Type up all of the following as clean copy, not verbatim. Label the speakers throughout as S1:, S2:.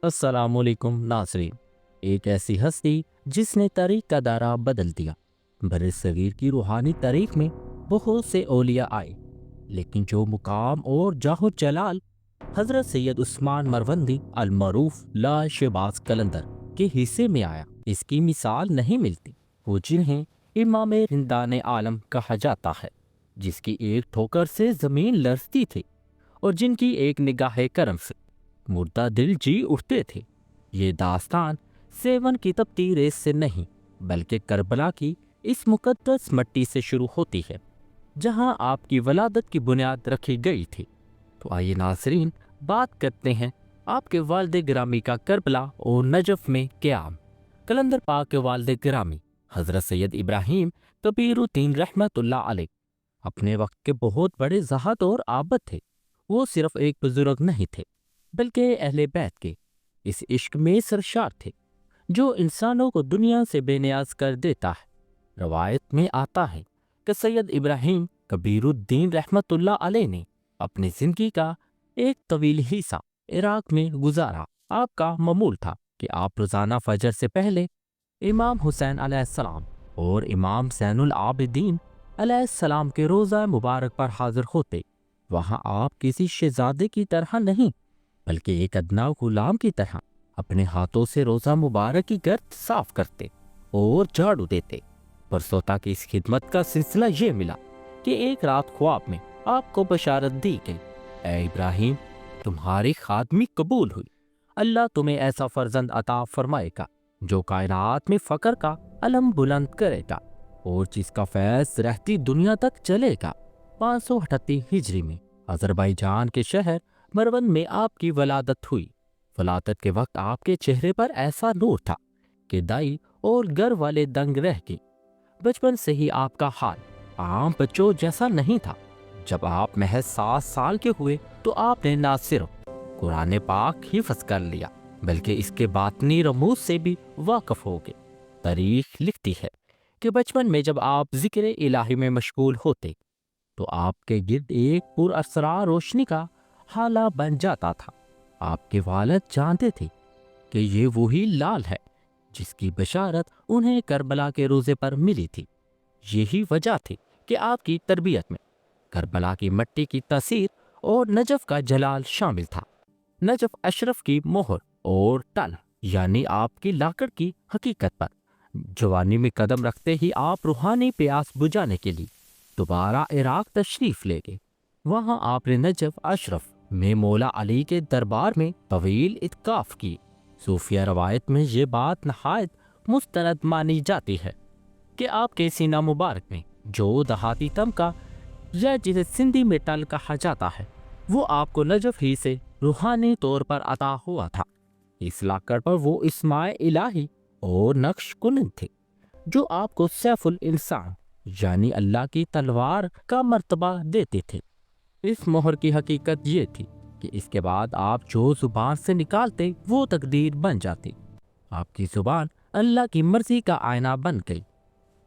S1: السلام علیکم ناظرین۔ ایک ایسی ہستی جس نے تاریخ کا دائرہ بدل دیا۔ بر صغیر کی روحانی تاریخ میں بہت سے اولیاء آئے، لیکن جو مقام اور جاہ و جلال حضرت سید عثمان مروندی المعروف لا شہباز قلندر کے حصے میں آیا، اس کی مثال نہیں ملتی۔ وہ جنہیں امام رندان عالم کہا جاتا ہے، جس کی ایک ٹھوکر سے زمین لرزتی تھی اور جن کی ایک نگاہ کرم سے مردہ دل جی اٹھتے تھے۔ یہ داستان سیون کی تپتی ریت سے نہیں بلکہ کربلا کی اس مقدس مٹی سے شروع ہوتی ہے جہاں آپ کی ولادت کی بنیاد رکھی گئی تھی۔ تو آئیے ناظرین، بات کرتے ہیں آپ کے والد گرامی کا کربلا اور نجف میں قیام۔ قلندر پاک کے والد گرامی حضرت سید ابراہیم کبیر الدین رحمت اللہ علیہ اپنے وقت کے بہت بڑے زاہد اور عابد تھے۔ وہ صرف ایک بزرگ نہیں تھے بلکہ اہل بیت کے اس عشق میں سرشار تھے جو انسانوں کو دنیا سے بے نیاز کر دیتا ہے۔ روایت میں آتا ہے کہ سید ابراہیم کبیر الدین رحمت اللہ علیہ نے اپنی زندگی کا ایک طویل حصہ عراق میں گزارا۔ آپ کا معمول تھا کہ آپ روزانہ فجر سے پہلے امام حسین علیہ السلام اور امام زین العابدین علیہ السلام کے روضہ مبارک پر حاضر ہوتے۔ وہاں آپ کسی شہزادے کی طرح نہیں بلکہ ایک ادنا غلام کی طرح اپنے ہاتھوں سے روزہ مبارک کی گرد صاف کرتے اور جھاڑو دیتے۔ پرسوتا کی اس خدمت کا سلسلہ یہ ملا کہ ایک رات خواب میں آپ کو بشارت دی گئی، اے ابراہیم، تمہاری خادمی قبول ہوئی، اللہ تمہیں ایسا فرزند عطا فرمائے گا جو کائنات میں فقر کا علم بلند کرے گا اور جس کا فیض رہتی دنیا تک چلے گا۔ 538 ہجری میں آذربائیجان کے شہر مروند میں آپ کی ولادت ہوئی۔ ولادت کے وقت آپ کے چہرے پر ایسا نور تھا کہ دائی اور گھر والے دنگ رہ گئے۔ بچپن سے ہی آپ کا حال عام بچوں جیسا نہیں تھا۔ جب آپ محض 7 سال کے ہوئے تو آپ نے نہ صرف قرآن پاک حفظ کر لیا بلکہ اس کے باطنی رموز سے بھی واقف ہو گئے۔ تاریخ لکھتی ہے کہ بچپن میں جب آپ ذکر الہی میں مشغول ہوتے تو آپ کے گرد ایک پر اسرار روشنی کا حالہ بن جاتا تھا۔ آپ کے والد جانتے تھے کہ یہ وہی لال ہے جس کی بشارت انہیں کربلا کے روزے پر ملی تھی۔ یہی وجہ تھی کہ آپ کی تربیت میں کربلا کی مٹی کی تاثیر اور نجف کا جلال شامل تھا۔ نجف اشرف کی مہر اور تل یعنی آپ کی لاکڑ کی حقیقت پر جوانی میں قدم رکھتے ہی آپ روحانی پیاس بجھانے کے لیے دوبارہ عراق تشریف لے گئے۔ وہاں آپ نے نجف اشرف میں مولا علی کے دربار میں طویل اعتکاف کی۔ صوفیہ روایت میں یہ بات نہایت مستند مانی جاتی ہے کہ آپ کے سینہ مبارک میں جو دہاتی طبقہ یا جسے سندھی میں ٹل کہا جاتا ہے وہ آپ کو نجف ہی سے روحانی طور پر عطا ہوا تھا۔ اس لاکڑ پر وہ اسماء الہی اور نقش کنند تھے جو آپ کو سیف الانسان یعنی اللہ کی تلوار کا مرتبہ دیتے تھے۔ اس مہر کی حقیقت یہ تھی کہ اس کے بعد آپ جو زبان سے نکالتے وہ تقدیر بن جاتی۔ آپ کی زبان اللہ کی مرضی کا آئینہ بن گئی۔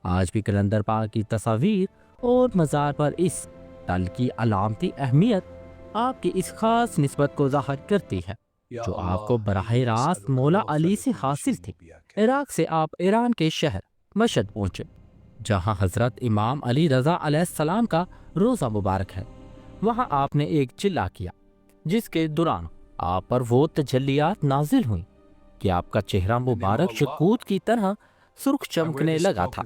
S1: آج بھی قلندر پاک کی تصاویر اور مزار پر اس تل کی علامتی اہمیت آپ کی اس خاص نسبت کو ظاہر کرتی ہے جو آپ کو براہ راست مولا علی سے حاصل تھی۔ عراق سے آپ ایران کے شہر مشہد پہنچے جہاں حضرت امام علی رضا علیہ السلام کا روضہ مبارک ہے۔ وہاں آپ نے ایک چلہ کیا جس کے دوران آپ پر وہ تجلیات نازل ہوئیں کہ آپ کا چہرہ مبارک شکوت کی طرح سرخ چمکنے لگا تھا۔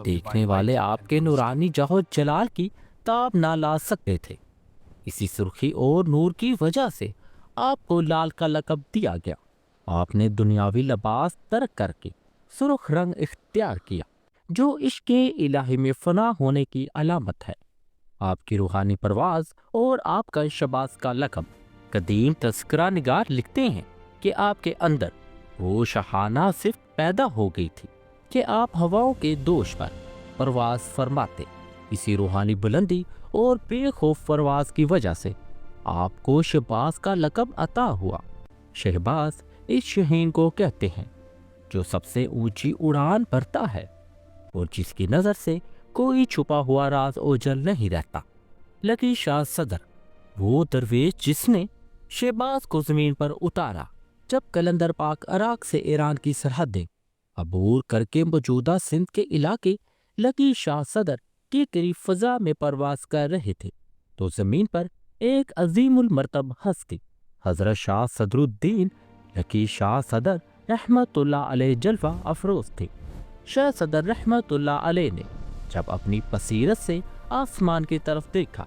S1: دیکھنے والے آپ کے نورانی جاہ و جلال کی تاب نہ لا سکتے تھے۔ اسی سرخی اور نور کی وجہ سے آپ کو لال کا لقب دیا گیا۔ آپ نے دنیاوی لباس ترک کر کے سرخ رنگ اختیار کیا جو عشق الہی میں فنا ہونے کی علامت ہے۔ آپ کی روحانی پرواز اور آپ کا شہباز کا لقب قدیم تذکرہ نگار لکھتے ہیں کہ آپ کے اندر وہ شاہانہ صفت پیدا ہو گئی تھی کہ آپ ہواؤں کے دوش پر پرواز فرماتے۔ اسی روحانی بلندی اور بے خوف پرواز کی وجہ سے آپ کو شہباز کا لقب عطا ہوا۔ شہباز اس شہین کو کہتے ہیں جو سب سے اونچی اڑان بھرتا ہے اور جس کی نظر سے کوئی چھپا ہوا راز اوجھل نہیں رہتا۔ لکی شاہ صدر وہ درویش جس نے شہباز کو زمین پر اتارا جب قلندر پاک عراق سے ایران کی سرحدیں عبور کر کے موجودہ سندھ کے علاقے لکی شاہ صدر کے قریب فضا میں پرواز کر رہے تھے تو زمین پر ایک عظیم المرتب ہستی حضرت شاہ صدر الدین لکی شاہ صدر رحمت اللہ علیہ جلوہ افروز تھے۔ شاہ صدر رحمت اللہ علیہ نے جب اپنی بصیرت سے آسمان کی طرف دیکھا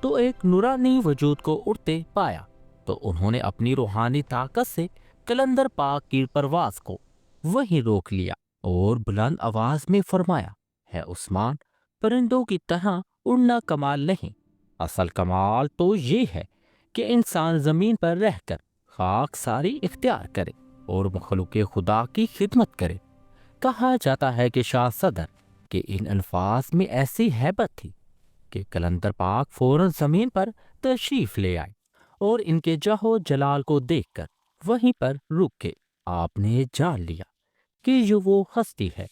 S1: تو ایک نورانی وجود کو اڑتے پایا، تو انہوں نے اپنی روحانی طاقت سے قلندر پاک کی پرواز کو وہیں روک لیا اور بلند آواز میں فرمایا، ہے عثمان، پرندوں کی طرح اڑنا کمال نہیں، اصل کمال تو یہ ہے کہ انسان زمین پر رہ کر خاک ساری اختیار کرے اور مخلوق خدا کی خدمت کرے۔ کہا جاتا ہے کہ شاہ صدر کے ان الفاظ میں ایسی ہیبت تھی کہ قلندر پاک فوراً زمین پر تشریف لے آئے اور ان کے جاہ و جلال کو دیکھ کر وہیں پر رک کے آپ نے جان لیا کہ یہ وہ ہستی ہے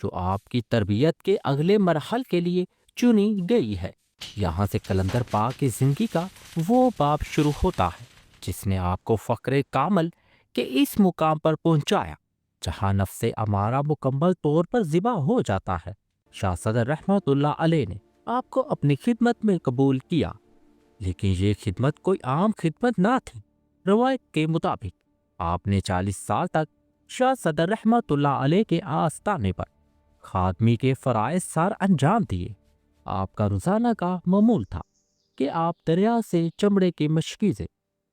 S1: جو آپ کی تربیت کے اگلے مرحل کے لیے چنی گئی ہے۔ یہاں سے قلندر پاک کی زندگی کا وہ باب شروع ہوتا ہے جس نے آپ کو فخر کامل کے اس مقام پر پہنچایا جہاں نفس امارہ مکمل طور پر ذبح ہو جاتا ہے۔ شاہ صدر رحمت اللہ علیہ نے آپ کو اپنی خدمت میں قبول کیا، لیکن یہ خدمت کوئی عام خدمت نہ تھی۔ روایت کے مطابق آپ نے 40 سال تک شاہ صدر رحمت اللہ علیہ کے آستانے پر خادمی کے فرائض سر انجام دیے۔ آپ کا روزانہ کا معمول تھا کہ آپ دریا سے چمڑے کی مشکیزیں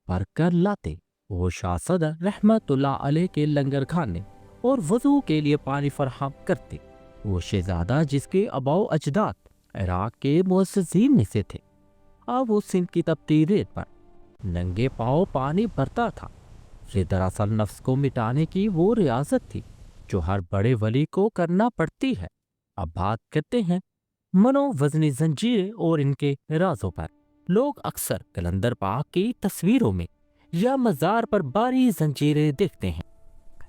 S1: بھر کر لاتے اور شاہ صدر رحمت اللہ علیہ کے لنگر کھانے اور وضو کے لیے پانی فراہم کرتے۔ وہ شہزادہ جس کے آباء و اجداد عراق کے معززین میں سے تھے، اب وہ سندھ کی تپتی ریت پر ننگے پاؤں پانی بھرتا تھا۔ یہ دراصل نفس کو مٹانے کی وہ ریاضت تھی جو ہر بڑے ولی کو کرنا پڑتی ہے۔ اب بات کرتے ہیں منو وزنی زنجیریں اور ان کے رازوں پر۔ لوگ اکثر قلندر پاک کی تصویروں میں یا مزار پر باری زنجیریں دیکھتے ہیں۔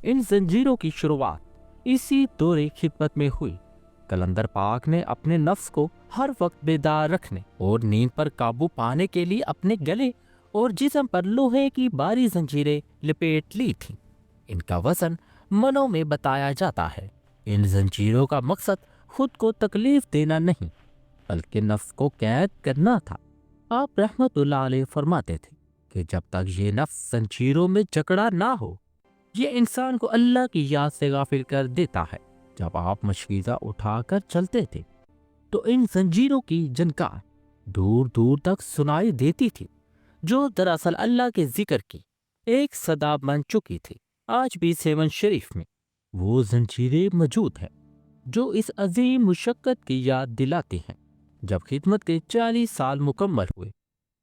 S1: ان زنجیروں کی شروعات اسی دور خدمت میں ہوئی۔ قلندر پاک نے اپنے نفس کو ہر وقت بیدار رکھنے اور نیند پر قابو پانے کے لیے اپنے گلے اور جسم پر لوہے کی باری زنجیریں لپیٹ لی تھیں۔ ان کا وزن منوں میں بتایا جاتا ہے۔ ان زنجیروں کا مقصد خود کو تکلیف دینا نہیں بلکہ نفس کو قید کرنا تھا۔ آپ رحمت اللہ علیہ فرماتے تھے کہ جب تک یہ نفس زنجیروں میں جکڑا نہ ہو یہ انسان کو اللہ کی یاد سے غافل کر دیتا ہے۔ جب آپ مشکیزہ اٹھا کر چلتے تھے تو ان زنجیروں کی جھنکار دور دور تک سنائی دیتی تھی، جو دراصل اللہ کے ذکر کی ایک صدا بن چکی تھی۔ آج بھی سیون شریف میں وہ زنجیریں موجود ہیں جو اس عظیم مشقت کی یاد دلاتی ہیں۔ جب خدمت کے 40 سال مکمل ہوئے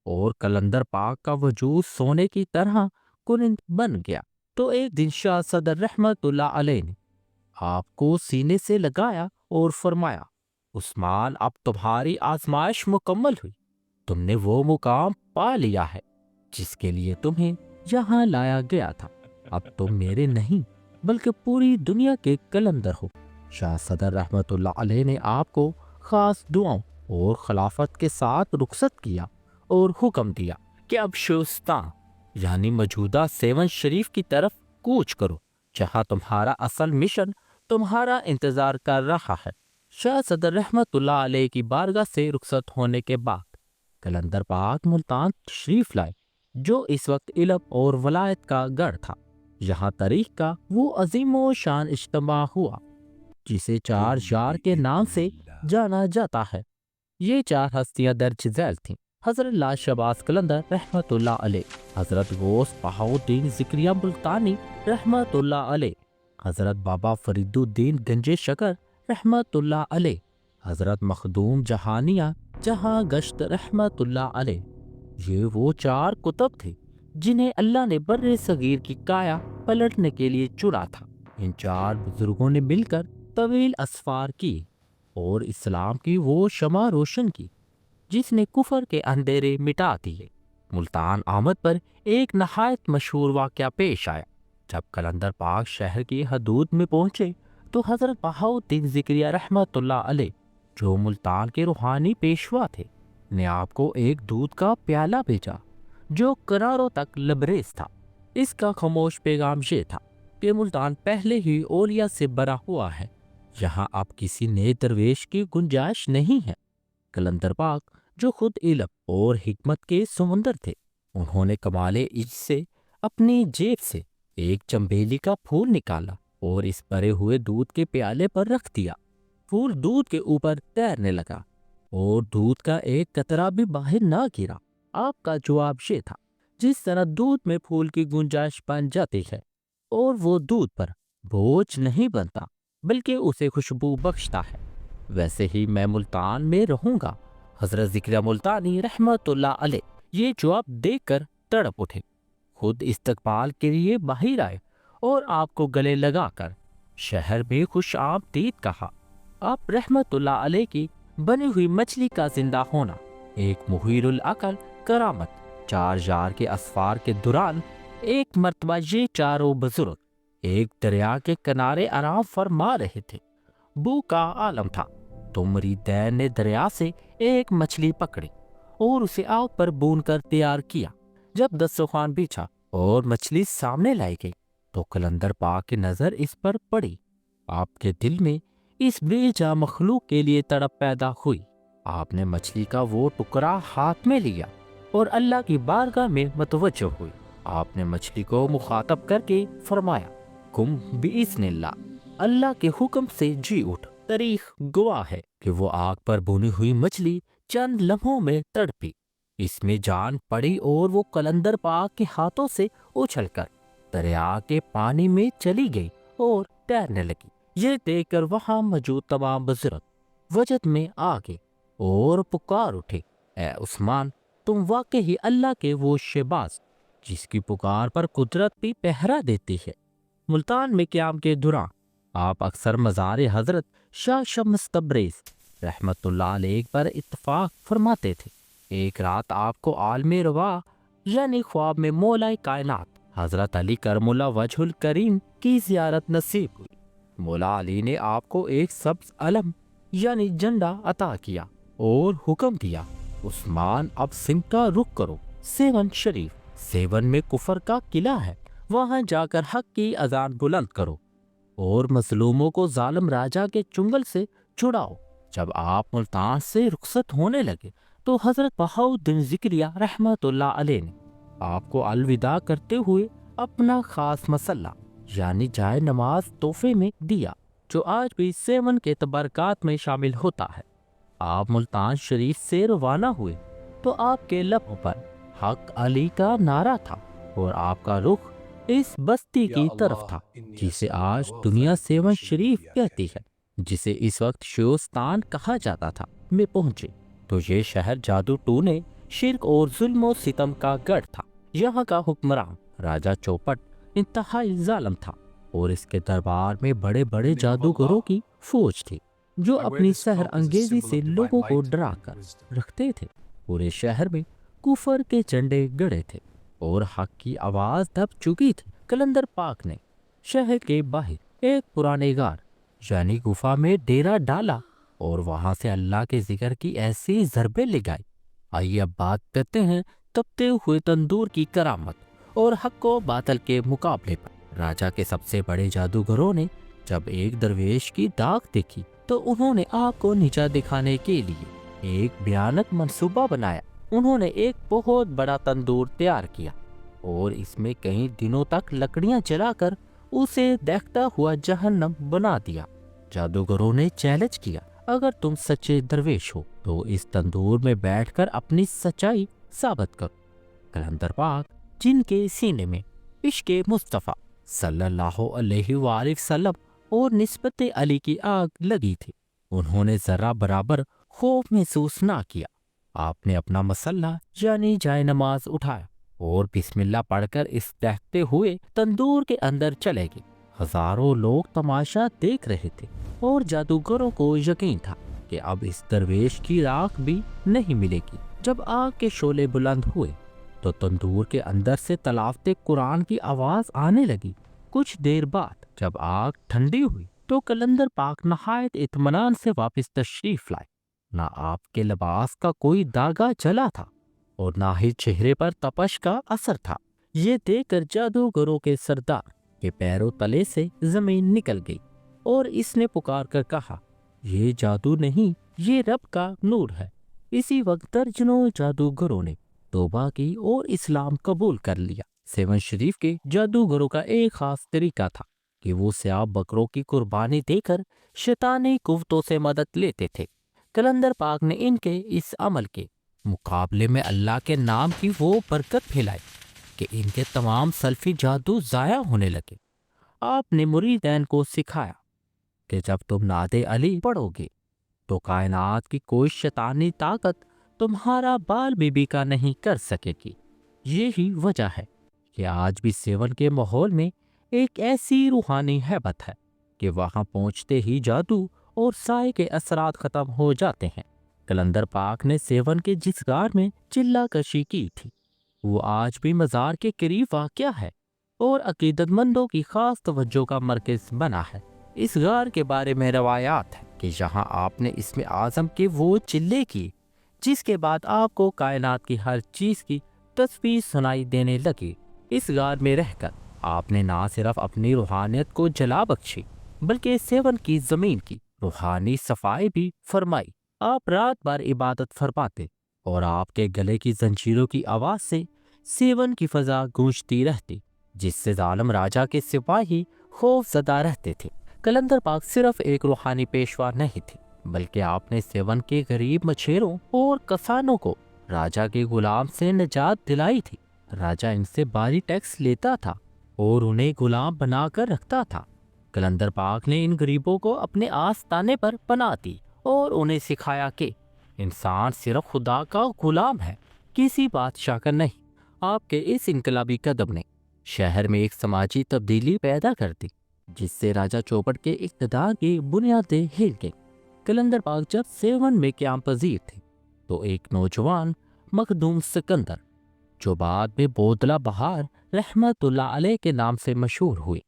S1: اور قلندر پاک کا وجود سونے کی طرح کنند بن گیا تو ایک دن شاہ صدر رحمت اللہ علیہ نے آپ کو سینے سے لگایا اور فرمایا، عثمان، اب تمہاری آزمائش مکمل ہوئی، تم نے وہ مقام پا لیا ہے جس کے لیے تمہیں یہاں لایا گیا تھا۔ اب تم میرے نہیں بلکہ پوری دنیا کے قلندر ہو۔ شاہ صدر رحمت اللہ علیہ نے آپ کو خاص دعاؤں اور خلافت کے ساتھ رخصت کیا اور حکم دیا کہ اب شوستان یعنی موجودہ سیون شریف کی طرف کوچ کرو، جہاں تمہارا اصل مشن تمہارا انتظار کر رہا ہے۔ شاہ صدر رحمت اللہ علیہ کی بارگاہ سے رخصت ہونے کے بعد قلندر پاک ملتان تشریف لائے، جو اس وقت علم اور ولایت کا گڑھ تھا۔ یہاں تاریخ کا وہ عظیم و شان اجتماع ہوا جسے 4 یار کے نام سے جانا جاتا ہے۔ یہ 4 ہستیاں درج ذیل تھیں: حضرت لا شہباز قلندر رحمت اللہ علیہ، حضرت غوث بہاؤالدین ذکریہ ملتانی رحمت اللہ علیہ، حضرت بابا فرید الدین گنج شکر رحمت اللہ علیہ، حضرت مخدوم جہانیہ جہاں گشت رحمت اللہ علیہ۔ یہ وہ 4 کتب تھے جنہیں اللہ نے بر صغیر کی کایا پلٹنے کے لیے چنا تھا۔ ان 4 بزرگوں نے مل کر طویل اسفار کی اور اسلام کی وہ شمع روشن کی جس نے کفر کے اندھیرے مٹا دیے۔ ملتان آمد پر ایک نہایت مشہور واقعہ پیش آیا۔ جب قلندر پاک شہر کی حدود میں پہنچے تو حضرت بہاؤالدین ذکریہ رحمت اللہ علیہ، جو ملتان کے روحانی پیشوا تھے، نے آپ کو ایک دودھ کا پیالہ بھیجا جو کناروں تک لبریز تھا۔ اس کا خاموش پیغام یہ تھا کہ ملتان پہلے ہی اولیاء سے بھرا ہوا ہے، یہاں اب کسی نئے درویش کی گنجائش نہیں ہے۔ کلندر پاک جو خود علم اور حکمت کے سمندر تھے، انہوں نے کمال عجز سے اپنی جیب سے ایک چنبیلی کا پھول نکالا اور اس بھرے ہوئے دودھ کے پیالے پر رکھ دیا۔ پھول دودھ کے اوپر تیرنے لگا اور دودھ کا ایک قطرہ بھی باہر نہ گرا۔ آپ کا جواب یہ تھا، جس طرح دودھ میں پھول کی گنجائش بن جاتی ہے اور وہ دودھ پر بوجھ نہیں بنتا بلکہ اسے خوشبو بخشتا ہے، ویسے ہی میں ملتان میں رہوں گا۔ حضرت ذکریہ ملتانی رحمت اللہ علیہ یہ جواب دے کر تڑپ اٹھے، خود استقبال کے لیے باہر آئے اور آپ کو گلے لگا کر شہر میں خوش آمدید کہا۔ آپ رحمت اللہ علیہ کی بنی ہوئی مچھلی کا زندہ ہونا ایک محیر العقل کرامت۔ 4 کے اسفار کے دوران ایک مرتبہ یہ چاروں بزرگ ایک دریا کے کنارے آرام فرما رہے تھے۔ بو کا عالم تھا تو مریدین نے دریا سے ایک مچھلی پکڑی اور اسے آگ پر بھون کر تیار کیا۔ جب دسترخوان بچھا اور مچھلی سامنے لائی گئی تو قلندر پاک کی نظر اس پر پڑی۔ آپ کے دل میں اس بے جا مخلوق کے لیے تڑپ پیدا ہوئی۔ آپ نے مچھلی کا وہ ٹکڑا ہاتھ میں لیا اور اللہ کی بارگاہ میں متوجہ ہوئی۔ آپ نے مچھلی کو مخاطب کر کے فرمایا، کم بِإِذْنِ اللہ، اللہ کے حکم سے جی اٹھ۔ تاریخ گواہ ہے کہ وہ آگ پر بھونی ہوئی مچھلی چند لمحوں میں تڑپی، اس میں جان پڑی اور وہ قلندر پاک کے ہاتھوں سے اچھل کر دریا کے پانی میں چلی گئی اور تیرنے لگی۔ یہ دیکھ کر وہاں موجود تمام بزرگ وجد میں آ گئے اور پکار اٹھے، اے عثمان، تم واقعی اللہ کے وہ شہباز جس کی پکار پر قدرت بھی پہرا دیتی ہے۔ ملتان میں قیام کے دوران آپ اکثر مزار حضرت شاہ شمس تبریز رحمت اللہ علیہ پر اتفاق فرماتے تھے۔ ایک رات آپ کو عالم روا یعنی خواب میں مولا کائنات حضرت علی کرم اللہ وجہ الکریم کی زیارت نصیب ہوئی۔ مولا علی نے آپ کو ایک سبز علم یعنی جھنڈا عطا کیا اور حکم دیا، عثمان اب سمت کا رخ کرو، سیون شریف، سیون میں کفر کا قلعہ ہے، وہاں جا کر حق کی اذان بلند کرو اور مظلوموں کو ظالم راجہ کے چنگل سے چھڑاؤ۔ جب آپ ملتان سے رخصت ہونے لگے تو حضرت بہاؤالدین ذکریہ رحمت اللہ علیہ نے آپ کو الوداع کرتے ہوئے اپنا خاص مسلح یعنی جائے نماز تحفے میں دیا، جو آج بھی سیون کے تبرکات میں شامل ہوتا ہے۔ آپ ملتان شریف سے روانہ ہوئے تو آپ کے لبوں پر حق علی کا نعرہ تھا اور آپ کا رخ اس بستی کی طرف تھا جسے آج دنیا سیون شریف کہتی ہے، جسے اس وقت شیوستان کہا جاتا تھا، میں پہنچے تو یہ شہر جادو ٹونے، شرک اور ظلم و ستم کا گڑھ تھا۔ یہاں کا حکمران راجہ چوپٹ انتہائی ظالم تھا اور اس کے دربار میں بڑے بڑے جادوگروں کی فوج تھی جو اپنی سحر انگیزی سے لوگوں کو ڈرا کر رکھتے تھے۔ پورے شہر میں کفر کے جھنڈے گڑے تھے اور حق کی آواز دب چکی تھی۔ قلندر پاک نے شہر کے باہر ایک پرانے غار یعنی گفا میں ڈیرا ڈالا اور وہاں سے اللہ کے ذکر کی ایسی ضربیں لگائی۔ آئیے اب بات کرتے ہیں تپتے ہوئے تندور کی کرامت اور حق و باطل کے مقابلے پر۔ راجہ کے سب سے بڑے جادوگروں نے جب ایک درویش کی داغ دیکھی تو انہوں نے آپ کو نیچا دکھانے کے لیے ایک بھیانک منصوبہ بنایا۔ انہوں نے ایک بہت بڑا تندور تیار کیا اور اس میں کئی دنوں تک لکڑیاں جلا کر اسے دیکھتا ہوا جہنم بنا دیا۔ جادوگروں نے چیلنج کیا، اگر تم سچے درویش ہو تو اس تندور میں بیٹھ کر اپنی سچائی ثابت کرو۔ قلندر پاک جن کے سینے میں عشق مصطفیٰ صلی اللہ علیہ وآلہ وسلم اور نسبت علی کی آگ لگی تھی، انہوں نے ذرا برابر خوف محسوس نہ کیا۔ آپ نے اپنا مسلح یعنی جائے نماز اٹھایا اور بسم اللہ پڑھ کر اس دیکھتے ہوئے تندور کے اندر چلے گئے۔ ہزاروں لوگ تماشا دیکھ رہے تھے اور جادوگروں کو یقین تھا کہ اب اس درویش کی راکھ بھی نہیں ملے گی۔ جب آگ کے شعلے بلند ہوئے تو تندور کے اندر سے تلاوت قرآن کی آواز آنے لگی۔ کچھ دیر بعد جب آگ ٹھنڈی ہوئی تو قلندر پاک نہایت اطمینان سے واپس تشریف لائے۔ نہ آپ کے لباس کا کوئی داغا جلا تھا اور نہ ہی چہرے پر تپش کا اثر تھا۔ یہ دیکھ کر جادوگروں کے سردار کے پیروں تلے سے زمین نکل گئی اور اس نے پکار کر کہا، یہ جادو نہیں، یہ رب کا نور ہے۔ اسی وقت درجنوں جادوگروں نے توبہ کی اور اسلام قبول کر لیا۔ سیون شریف کے جادوگروں کا ایک خاص طریقہ تھا کہ وہ سیاہ بکروں کی قربانی دے کر شیطانی قوتوں سے مدد لیتے تھے۔ کلندر پاک نے ان کے اس عمل کے مقابلے میں اللہ کے نام کی وہ برکت پھیلائی کہ ان کے تمام سلفی جادو ضائع ہونے لگے۔ آپ نے مریدین کو سکھایا کہ جب تم نعت علی پڑھو گے تو کائنات کی کوئی شیطانی طاقت تمہارا بال بی کا نہیں کر سکے گی۔ یہی وجہ ہے کہ آج بھی سیون کے ماحول میں ایک ایسی روحانی ہیبت ہے کہ وہاں پہنچتے ہی جادو اور سائے کے اثرات ختم ہو جاتے ہیں۔ کلندر پاک نے سیون کے جس غار میں چلہ کشی کی تھی وہ آج بھی مزار کے قریب واقع ہے اور عقیدت مندوں کی خاص توجہ کا مرکز بنا ہے۔ اس غار کے بارے میں روایات ہے کہ یہاں آپ نے اسم اعظم کے وہ چلے کی جس کے بعد آپ کو کائنات کی ہر چیز کی تسبیح سنائی دینے لگی۔ اس غار میں رہ کر آپ نے نہ صرف اپنی روحانیت کو جلا بخشی بلکہ سیون کی زمین کی روحانی صفائی بھی فرمائی۔ آپ رات بھر عبادت فرماتے اور آپ کے گلے کی زنجیروں کی آواز سے سیون کی فضا گونجتی رہتی جس سے ظالم راجا کے سپاہی خوف زدہ رہتے تھے۔ کلندر پاک صرف ایک روحانی پیشوا نہیں تھے بلکہ آپ نے سیون کے غریب مچھیروں اور کسانوں کو راجا کے غلام سے نجات دلائی تھی۔ راجا ان سے بھاری ٹیکس لیتا تھا اور انہیں غلام بنا کر رکھتا تھا۔ کلندر پاک نے ان غریبوں کو اپنے آستانے پر پناہ دی اور انہیں سکھایا کہ انسان صرف خدا کا غلام ہے، کسی بادشاہ کا نہیں۔ آپ کے اس انقلابی قدم نے شہر میں ایک سماجی تبدیلی پیدا کر دی جس سے راجا چوپٹ کے اقتدار کی بنیادیں ہل گئیں۔ کلندر پاک جب سیون میں قیام پذیر تھے تو ایک نوجوان مخدوم سکندر جو بعد میں بودلہ بہار رحمت اللہ علیہ کے نام سے مشہور ہوئے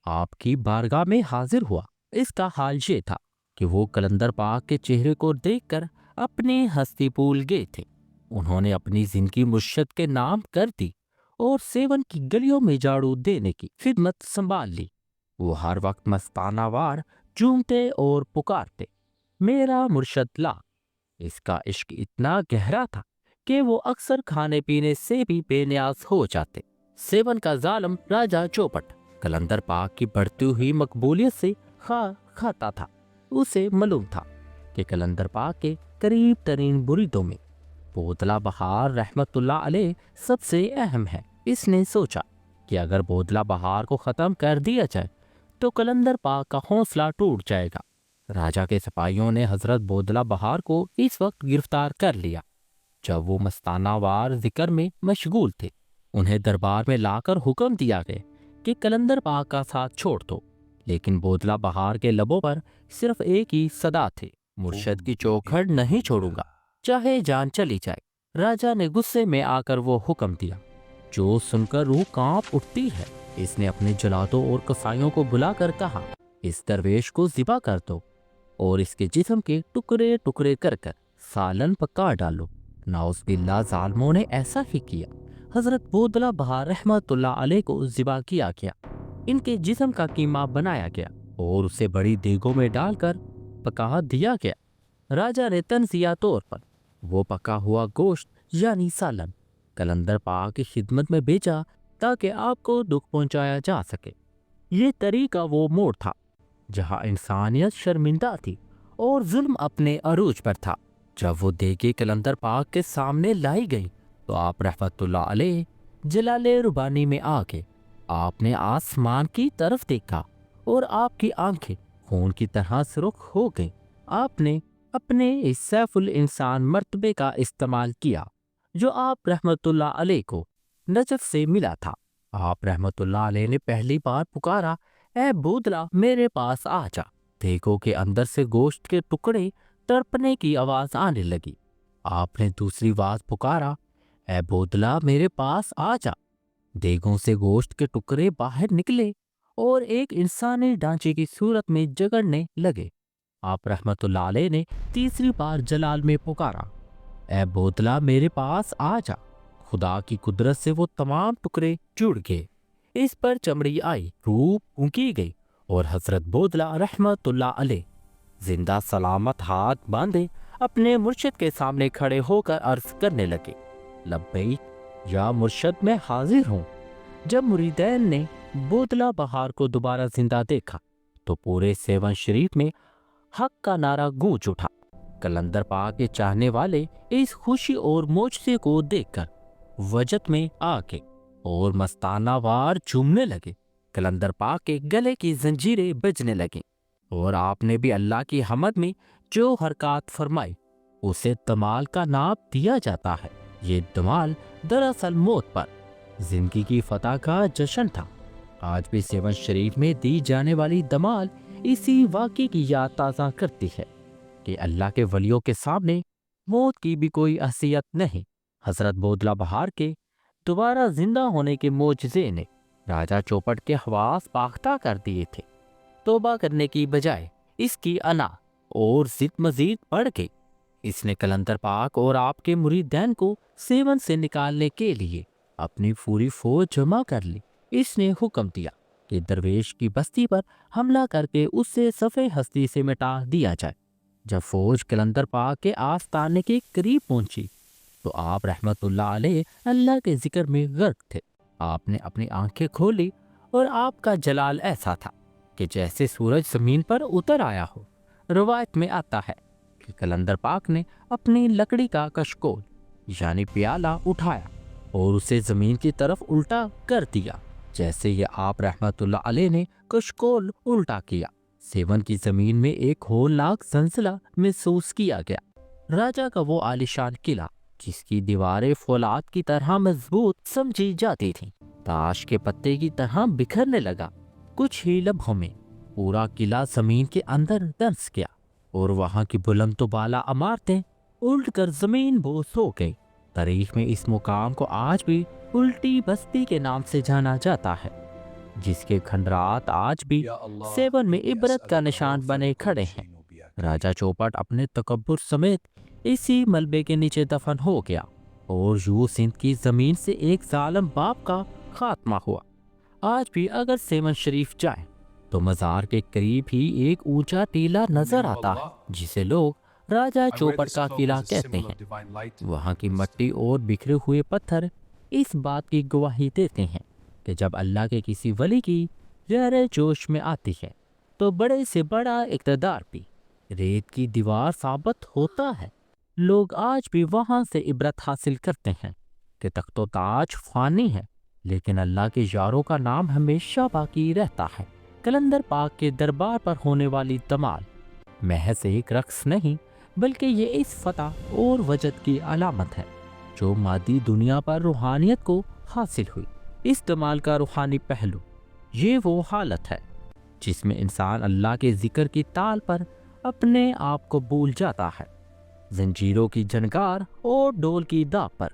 S1: آپ کی بارگاہ میں حاضر ہوا۔ اس کا حال یہ تھا کہ وہ کلندر پاک کے چہرے کو دیکھ کر اپنی ہستی بھول گئے تھے۔ انہوں نے اپنی زندگی مرشد کے نام کر دی اور سیون کی گلیوں میں جھاڑو دینے کی خدمت سنبھال لی۔ وہ ہر وقت مستانہ وار جھومتے اور پکارتے، میرا مرشد لا۔ اس کا عشق اتنا گہرا تھا کہ وہ اکثر کھانے پینے سے بھی بے نیاز ہو جاتے۔ سیون کا ظالم راجا چوپٹ کلندر پاک کی بڑھتی ہوئی مقبولیت سے کھاتا تھا۔ اسے معلوم تھا کہ کلندر پاک کے قریب ترین مریدوں میں بودلہ بہار رحمت اللہ علیہ سب سے اہم ہے۔ اس نے سوچا کہ اگر بودلہ بہار کو ختم کر دیا جائے تو کلندر پاک کا حوصلہ ٹوٹ جائے گا۔ راجا کے سپاہیوں نے حضرت بودلہ بہار کو اس وقت گرفتار کر لیا جب وہ مستانہ وار ذکر میں مشغول تھے۔ انہیں دربار میں لا کر حکم دیا گیا کہ کلندر پاک کا ساتھ چھوڑ دو، لیکن بودلہ بہار کے لبوں پر صرف ایک ہی صدا تھی، مرشد کی چوکھٹ نہیں چھوڑوں گا چاہے جان چلی جائے۔ راجا نے غصے میں آ کر وہ حکم دیا جو سن کر روح کانپ اٹھتی ہے۔ اس نے اپنے جلادوں اور کسائیوں کو بلا کر کہا، اس درویش کو ذبح کر دو اور اس کے جسم کے ٹکڑے ٹکڑے کر کر سالن پکا ڈالو۔ نعوذ باللہ ظالموں نے ایسا ہی کیا۔ حضرت بودلہ بہار رحمت اللہ علیہ کو ذبح کیا گیا، ان کے جسم کا قیمہ بنایا گیا اور اسے بڑی دیگوں میں ڈال کر پکا دیا گیا۔ راجا نے تنزیہ طور پر وہ پکا ہوا گوشت یعنی سالن کلندر پاک کی خدمت میں بھیجا تاکہ آپ کو دکھ پہنچایا جا سکے۔ یہ طریقہ وہ موڑ تھا جہاں انسانیت شرمندہ تھی اور ظلم اپنے عروج پر تھا۔ جب وہ دیگیں کلندر پاک کے سامنے لائی گئی تو آپ رحمت اللہ علیہ جلال ربانی میں آ کے آپ نے آسمان کی طرف دیکھا اور آپ کی آنکھیں خون کی طرح سرخ ہو گئیں۔ آپ نے اپنے اس سیف الانسان مرتبے کا استعمال کیا جو آپ رحمت اللہ علیہ کو نجف سے ملا تھا۔ آپ رحمت اللہ علیہ نے پہلی بار پکارا، اے بودلہ میرے پاس آ جا۔ دیگوں کے اندر سے گوشت کے ٹکڑے تڑپنے کی آواز آنے لگی۔ آپ نے دوسری بار پکارا، اے بودلہ میرے پاس آ جا۔ دیگوں سے گوشت کے ٹکڑے باہر نکلے اور ایک انسانی ڈھانچے کی صورت میں جگڑنے لگے۔ آپ رحمت اللہ علیہ نے تیسری بار جلال میں پکارا، اے بودلہ میرے پاس آ جا۔ خدا کی قدرت سے وہ تمام ٹکڑے جڑ گئے، اس پر چمڑی آئی، روح پھونکی گئی اور حضرت بودلہ رحمت اللہ علیہ زندہ سلامت ہاتھ باندھے اپنے مرشد کے سامنے کھڑے ہو کر عرض کرنے لگے، لبیک یا مرشد، میں حاضر ہوں۔ جب مریدین نے بودلہ بہار کو دوبارہ زندہ دیکھا تو پورے سیون شریف میں حق کا نعرہ گونج اٹھا۔ کلندر پاک کے چاہنے والے اس خوشی اور معجزے کو دیکھ کر وجد میں آ گئے اور مستانہ وار جھومنے لگے۔ کلندر پاک کے گلے کی زنجیریں بجنے لگیں اور آپ نے بھی اللہ کی حمد میں جو حرکات فرمائی اسے دمال کا نام دیا جاتا ہے۔ یہ دمال دراصل موت پر زندگی کی فتح کا جشن تھا۔ آج بھی سیون شریف میں دی جانے والی دمال اسی واقعے کی یاد تازہ کرتی ہے کہ اللہ کے ولیوں کے سامنے موت کی بھی کوئی حیثیت نہیں۔ حضرت بودلہ بہار کے دوبارہ زندہ ہونے کے معجزے نے راجہ چوپٹ کے حواس باختہ کر دیے تھے۔ توبہ کرنے کی بجائے اس کی انا اور ضد مزید بڑھ گئی۔ اس نے کلندر پاک اور آپ کے مریدین کو سیون سے نکالنے کے لیے اپنی پوری فوج جمع کر لی۔ اس نے حکم دیا کہ درویش کی بستی پر حملہ کر کے اس سے صفحہ ہستی سے مٹا دیا جائے۔ جب فوج کلندر پاک کے آستانے کے قریب پہنچی تو آپ رحمت اللہ علیہ اللہ کے ذکر میں غرق تھے۔ آپ نے اپنی آنکھیں کھولی اور آپ کا جلال ایسا تھا کہ جیسے سورج زمین پر اتر آیا ہو۔ روایت میں آتا ہے کہ کلندر پاک نے اپنی لکڑی کا کشکول یعنی پیالہ اٹھایا اور اسے زمین کی طرف الٹا کر دیا۔ جیسے یہ آپ رحمت اللہ علیہ نے کشکول الٹا کیا، سیون کی زمین میں ایک ہولناک زلزلہ محسوس کیا گیا۔ راجہ کا وہ عالیشان قلعہ جس کی دیواریں فولاد کی طرح مضبوط سمجھی جاتی تھیں، تاش کے پتے کی طرح بکھرنے لگا۔ کچھ ہی لمحوں میں پورا قلعہ زمین کے اندر دھنس گیا اور وہاں کی بلند و بالا عمارتیں الٹ کر زمین بوس ہو گئی۔ تاریخ میں اس مقام کو آج بھی الٹی بستی کے نام سے جانا جاتا ہے، جس کے کھنڈرات آج بھی سیون میں عبرت کا نشان بنے کھڑے ہیں۔ راجہ چوپٹ اپنے تکبر سمیت اسی ملبے کے نیچے دفن ہو گیا اور یوں سندھ کی زمین سے ایک ظالم باپ کا خاتمہ ہوا۔ آج بھی اگر سیون شریف جائیں تو مزار کے قریب ہی ایک اونچا ٹیلہ نظر آتا ہے جسے لوگ راجہ چوپٹ کا قلعہ کہتے ہیں۔ وہاں کی مٹی اور بکھرے ہوئے پتھر اس بات کی گواہی دیتے ہیں کہ جب اللہ کے کسی ولی کی غیر جوش میں آتی ہے تو بڑے سے بڑا اقتدار بھی ریت کی دیوار ثابت ہوتا ہے۔ لوگ آج بھی وہاں سے عبرت حاصل کرتے ہیں کہ تخت و تاج فانی ہے لیکن اللہ کے یاروں کا نام ہمیشہ باقی رہتا ہے۔ کلندر پاک کے دربار پر ہونے والی دمال محض ایک رقص نہیں بلکہ یہ اس فتح اور وجد کی علامت ہے جو مادی دنیا پر روحانیت کو حاصل ہوئی۔ اس دمال کا روحانی پہلو یہ وہ حالت ہے جس میں انسان اللہ کے ذکر کی تال پر اپنے آپ کو بھول جاتا ہے، زنجیروں کی جھنکار اور ڈول کی داغ پر۔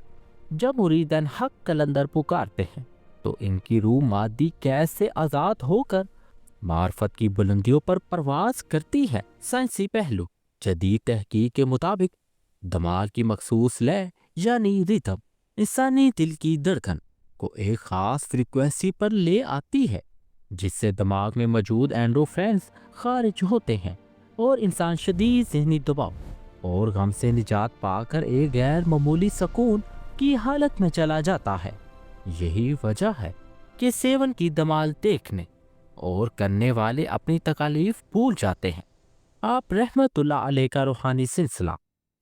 S1: جب مریدان حق کلندر پکارتے ہیں تو ان کی روح مادی قید سے آزاد ہو کر معرفت کی بلندیوں پر پرواز کرتی ہے۔ سائنسی پہلو جدید تحقیق کے مطابق دمال کی مخصوص لے یعنی ریتھم انسانی دل کی دھڑکن کو ایک خاص فریکوینسی پر لے آتی ہے جس سے دماغ میں موجود اینڈورفینز خارج ہوتے ہیں اور انسان شدید ذہنی دباؤ اور غم سے نجات پا کر ایک غیر معمولی سکون کی حالت میں چلا جاتا ہے۔ یہی وجہ ہے کہ سیون کی دمال دیکھنے اور کرنے والے اپنی تکالیف بھول جاتے ہیں۔ آپ رحمت اللہ علیہ کا روحانی سلسلہ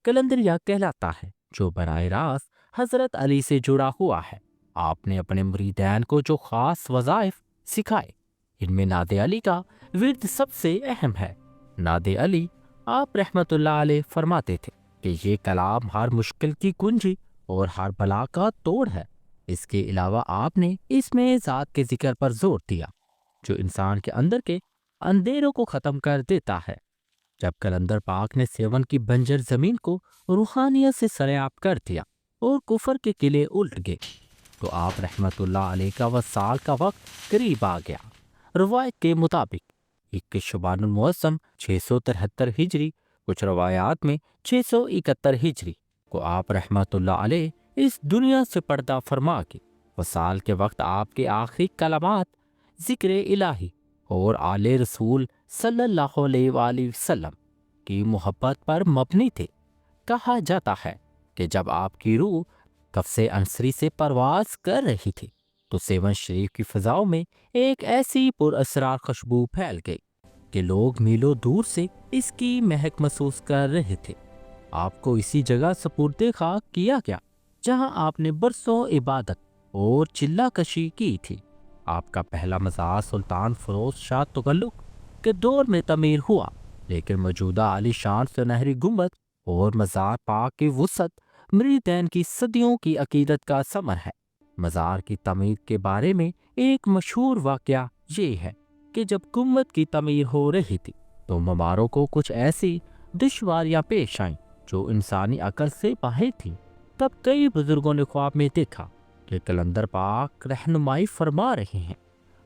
S1: کلندریہ کہلاتا ہے جو براہ راست حضرت علی سے جڑا ہوا ہے۔ آپ نے اپنے مریدین کو جو خاص وظائف سکھائے ان میں نعت علی کا ورد سب سے اہم ہے۔ نعت علی آپ رحمت اللہ علیہ فرماتے تھے کہ یہ کلام ہر مشکل کی کنجی اور ہر بلا کا توڑ ہے۔ اس کے علاوہ آپ نے اس میں ذات کے ذکر پر زور دیا جو انسان کے اندر کے اندھیروں کو ختم کر دیتا ہے۔ جب کلندر پاک نے سیون کی بنجر زمین کو روحانیت سے سریاب کر دیا اور کفر کے قلعے الٹ گئے تو آپ رحمت اللہ علیہ کا وصال کا وقت قریب آ گیا۔ روایت کے مطابق 21 شعبان المعظم 673 ہجری، کچھ روایات میں 671 ہجری کو آپ رحمت اللہ علیہ اس دنیا سے پردہ فرما کے وصال کے وقت آپ کے آخری کلمات ذکر الہی اور آل رسول صلی اللہ علیہ وآلہ وسلم کی محبت پر مبنی تھے۔ کہا جاتا ہے کہ جب آپ کی روح قفس عنصری سے پرواز کر رہی تھی تو سیون شریف کی فضاؤں میں ایک ایسی پر اسرار خوشبو پھیل گئی کہ لوگ میلوں دور سے اس کی مہک محسوس کر رہے تھے۔ آپ کو اسی جگہ سپرد خاک کیا گیا جہاں آپ نے برسوں عبادت اور چلہ کشی کی تھی۔ آپ کا پہلا مزار سلطان فیروز شاہ تغلق کے دور میں تعمیر ہوا، لیکن موجودہ عالی شان سنہری گنبد اور مزار پاک کی وسعت مریدین کی صدیوں کی عقیدت کا ثمر ہے۔ مزار کی تعمیر کے بارے میں ایک مشہور واقعہ یہ ہے کہ جب گنبد کی تعمیر ہو رہی تھی تو معماروں کو کچھ ایسی دشواریاں پیش آئیں جو انسانی عقل سے باہر تھیں۔ تب کئی بزرگوں نے خواب میں دیکھا کہ کلندر پاک رہنمائی فرما رہے ہیں۔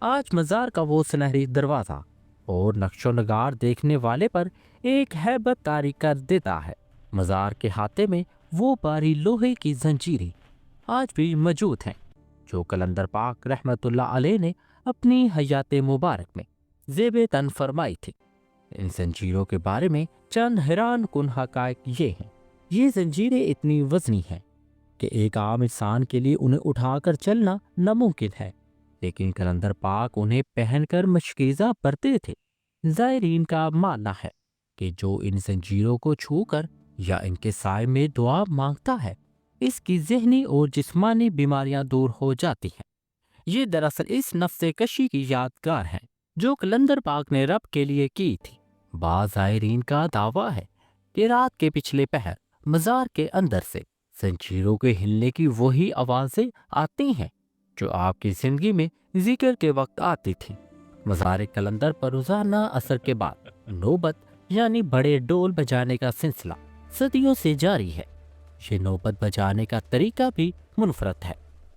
S1: آج مزار کا وہ سنہری دروازہ اور نقش و نگار دیکھنے والے پر ایک ہیبت طاری کر دیتا ہے۔ مزار کے ہاتھے میں وہ باری لوہے کی زنجیریں آج بھی موجود ہیں جو کلندر پاک رحمت اللہ علیہ نے اپنی حیات مبارک میں زیب تن فرمائی تھی۔ ان زنجیروں کے بارے میں چند حیران کن حقائق یہ ہیں۔ یہ زنجیریں اتنی وزنی ہیں کہ ایک عام انسان کے لیے انہیں اٹھا کر چلنا ناممکن ہے، لیکن کلندر پاک انہیں پہن کر مشکیزہ برتے تھے۔ زائرین کا ماننا ہے کہ جو ان زنجیروں کو چھو کر یا ان کے سائے میں دعا مانگتا ہے اس کی ذہنی اور جسمانی بیماریاں دور ہو جاتی ہیں۔ یہ دراصل اس نفس کشی کی یادگار ہے جو کلندر پاک نے رب کے لیے کی تھی۔ بعض زائرین کا دعویٰ ہے کہ رات کے پچھلے پہر مزار کے اندر سے زنجیروں کے ہلنے کی وہی آوازیں آتی ہیں جو آپ کی زندگی میں ذکر کے وقت آتی تھیں۔ مزار کلندر پر روزانہ عصر کے بعد نوبت یعنی بڑے ڈول بجانے کا سلسلہ صدیوں سے جاری ہے۔ یہ نوبت بجانے کا طریقہ بھی منفرد ہے۔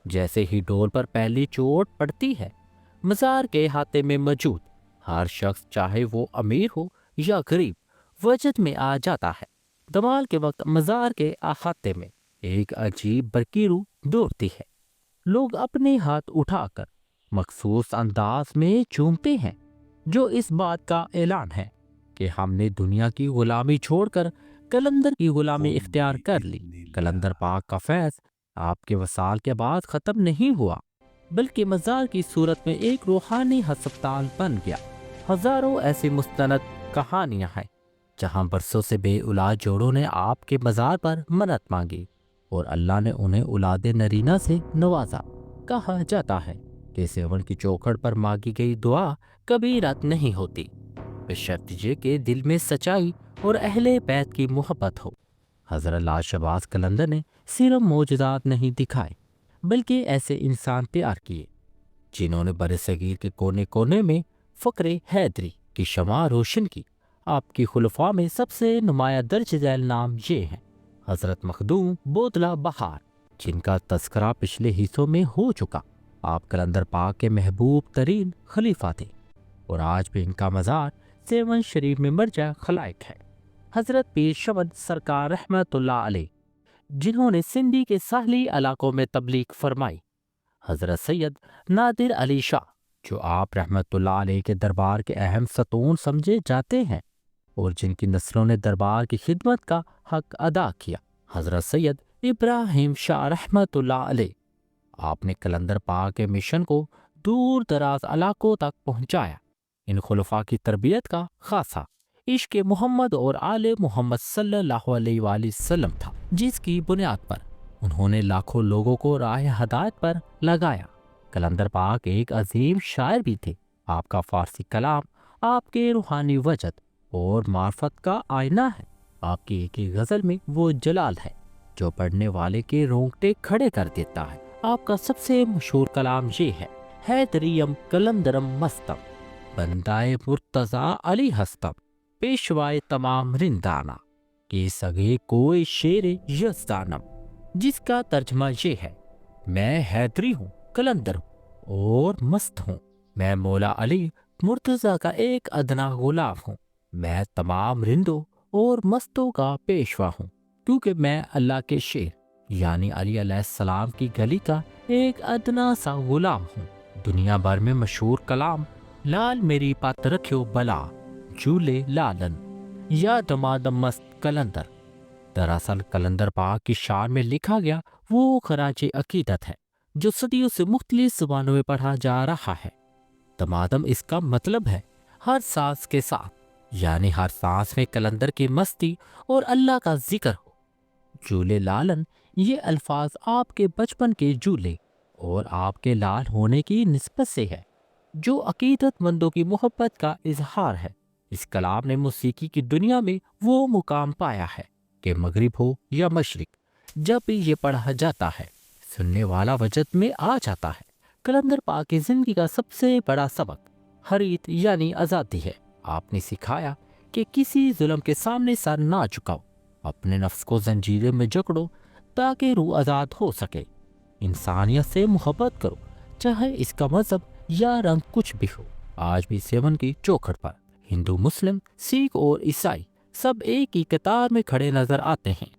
S1: جیسے ہی ڈول پر پہلی چوٹ پڑتی ہے، مزار کے احاطے میں موجود ہر شخص چاہے وہ امیر ہو یا غریب وجد میں آ جاتا ہے۔ دمال کے وقت مزار کے احاطے میں ایک عجیب برقی روح دوڑتی ہے۔ لوگ اپنے ہاتھ اٹھا کر مخصوص انداز میں چومتے ہیں جو اس بات کا اعلان ہے کہ ہم نے دنیا کی غلامی چھوڑ کر کلندر کی غلامی اختیار کر لی۔ کلندر پاک کا فیض آپ کے وصال کے بعد ختم نہیں ہوا، بلکہ مزار کی صورت میں ایک روحانی ہسپتال بن گیا۔ ہزاروں ایسی مستند کہانیاں ہیں جہاں برسوں سے بے اولاد جوڑوں نے آپ کے مزار پر منت مانگی اور اللہ نے انہیں اولاد نرینہ سے نوازا۔ کہا جاتا ہے کہ سیون کی چوکھٹ پر مانگی گئی دعا کبھی رد نہیں ہوتی، بشرط یہ کہ دل میں سچائی اور اہل بیت کی محبت ہو۔ حضرت لاج شہباز قلندر نے صرف معجزات نہیں دکھائے بلکہ ایسے انسان تیار کیے جنہوں نے برصغیر کے کونے کونے میں فقر حیدری کی شمع روشن کی۔ آپ کی خلفاء میں سب سے نمایاں درج ذیل نام یہ ہیں: حضرت مخدوم بودلہ بہار، جن کا تذکرہ پچھلے حصوں میں ہو چکا۔ آپ کلندر پاک کے محبوب ترین خلیفہ تھے اور آج بھی ان کا مزار سیون شریف میں مرجع خلائق ہے۔ حضرت پیر شمن سرکار رحمت اللہ علیہ، جنہوں نے سندھی کے ساحلی علاقوں میں تبلیغ فرمائی۔ حضرت سید نادر علی شاہ، جو آپ رحمت اللہ علیہ کے دربار کے اہم ستون سمجھے جاتے ہیں اور جن کی نسلوں نے دربار کی خدمت کا حق ادا کیا۔ حضرت سید ابراہیم شاہ رحمت اللہ علیہ، آپ نے کلندر پاک کے مشن کو دور دراز علاقوں تک پہنچایا۔ ان خلفاء کی تربیت کا خاصہ عشق محمد اور آل محمد صلی اللہ علیہ وآلہ وسلم تھا، جس کی بنیاد پر انہوں نے لاکھوں لوگوں کو راہ ہدایت پر لگایا۔ کلندر پاک ایک عظیم شاعر بھی تھے۔ آپ کا فارسی کلام آپ کے روحانی وجد اور معرفت کا آئینہ ہے۔ آپ کی ایک ایک غزل میں وہ جلال ہے جو پڑھنے والے کے رونگٹے کھڑے کر دیتا ہے۔ آپ کا سب سے مشہور کلام یہ ہے: حیدریم کلندرم مستم، بندائے مرتضیٰ علی ہستم، پیشوائے تمام رندانہ کے سگے کوئی شیر یزدانم، جس کا ترجمہ یہ ہے: میں حیدری ہوں، کلندر ہوں اور مست ہوں۔ میں مولا علی مرتضیٰ کا ایک ادنا غلام ہوں۔ میں تمام رندوں اور مستوں کا پیشوا ہوں، کیونکہ میں اللہ کے شیر یعنی علی علیہ السلام کی گلی کا ایک ادنا سا غلام ہوں۔ دنیا بھر میں مشہور کلام لال میری پات رکھیو بلا جھولے لالن یا دمادم مست کلندر، دراصل کلندر پاک کی شان میں لکھا گیا وہ خراج عقیدت ہے جو صدیوں سے مختلف زبانوں میں پڑھا جا رہا ہے۔ دمادم اس کا مطلب ہے ہر سانس کے ساتھ، یعنی ہر سانس میں کلندر کی مستی اور اللہ کا ذکر ہو۔ جھولے لالن یہ الفاظ آپ کے بچپن کے جھولے اور آپ کے لال ہونے کی نسبت سے ہے، جو عقیدت مندوں کی محبت کا اظہار ہے۔ اس کلام نے موسیقی کی دنیا میں وہ مقام پایا ہے کہ مغرب ہو یا مشرق، جب بھی یہ پڑھا جاتا ہے سننے والا وجد میں آ جاتا ہے۔ کلندر پاک کی زندگی کا سب سے بڑا سبق حریت یعنی آزادی ہے۔ آپ نے سکھایا کہ کسی ظلم کے سامنے سر نہ جھکاؤ، اپنے نفس کو زنجیریں میں جکڑو تاکہ روح آزاد ہو سکے۔ انسانیت سے محبت کرو، چاہے اس کا مذہب یا رنگ کچھ بھی ہو۔ آج بھی سیون کی چوکھٹ پر ہندو، مسلم، سکھ اور عیسائی سب ایک ہی قطار میں کھڑے نظر آتے ہیں،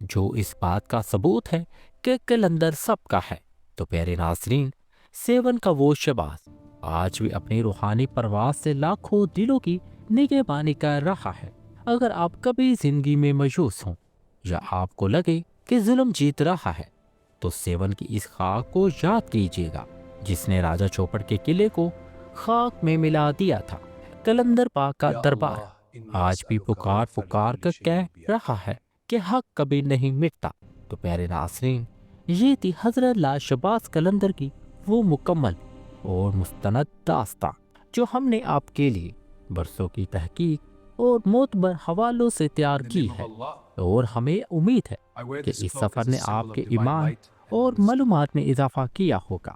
S1: جو اس بات کا ثبوت ہے کہ کلندر سب کا ہے۔ تو پیارے ناظرین، سیون کا وہ شہباز آج بھی اپنی روحانی پرواز سے لاکھوں دلوں کی نگہبانی کر رہا ہے۔ اگر آپ کبھی زندگی میں مایوس ہوں یا آپ کو لگے کہ ظلم جیت رہا ہے، تو سیون کی اس خاک کو یاد کیجیے گا جس نے راجہ چوپڑ کے قلعے کو خاک میں ملا دیا تھا۔ کلندر پاک کا دربار آج بھی پکار پکار کر کہہ رہا ہے کہ حق کبھی نہیں مٹتا۔ تو پیارے ناظرین، یہ تھی حضرت لال شہباز کلندر کی وہ مکمل اور مستند داستان جو ہم نے آپ کے لیے برسوں کی تحقیق اور معتبر حوالوں سے تیار کی ہے، اور ہمیں امید ہے کہ اس سفر نے آپ کے ایمان اور معلومات میں اضافہ کیا ہوگا۔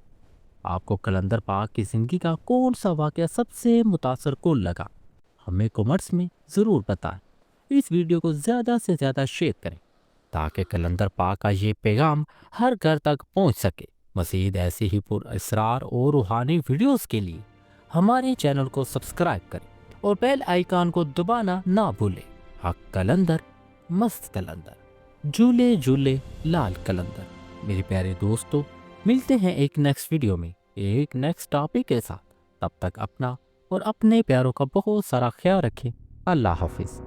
S1: آپ کو کلندر پاک کی زندگی کا کون سا واقعہ سب سے متاثر کن لگا؟ ہمیں کمنٹس میں ضرور بتائیں۔ اس ویڈیو کو زیادہ سے زیادہ شیئر کریں تاکہ کلندر پاک کا یہ پیغام ہر گھر تک پہنچ سکے۔ مزید ایسی ہی پر اسرار اور روحانی ویڈیوز کے لیے ہمارے چینل کو سبسکرائب کریں اور بیل آئیکن کو دبانا نہ بھولیں۔ حق کلندر، مست کلندر، جھولے جھولے لال کلندر۔ میرے پیارے دوستو، ملتے ہیں ایک نیکسٹ ویڈیو میں ایک نیکسٹ ٹاپک کے ساتھ۔ تب تک اپنا اور اپنے پیاروں کا بہت سارا خیال رکھیں۔ اللہ حافظ۔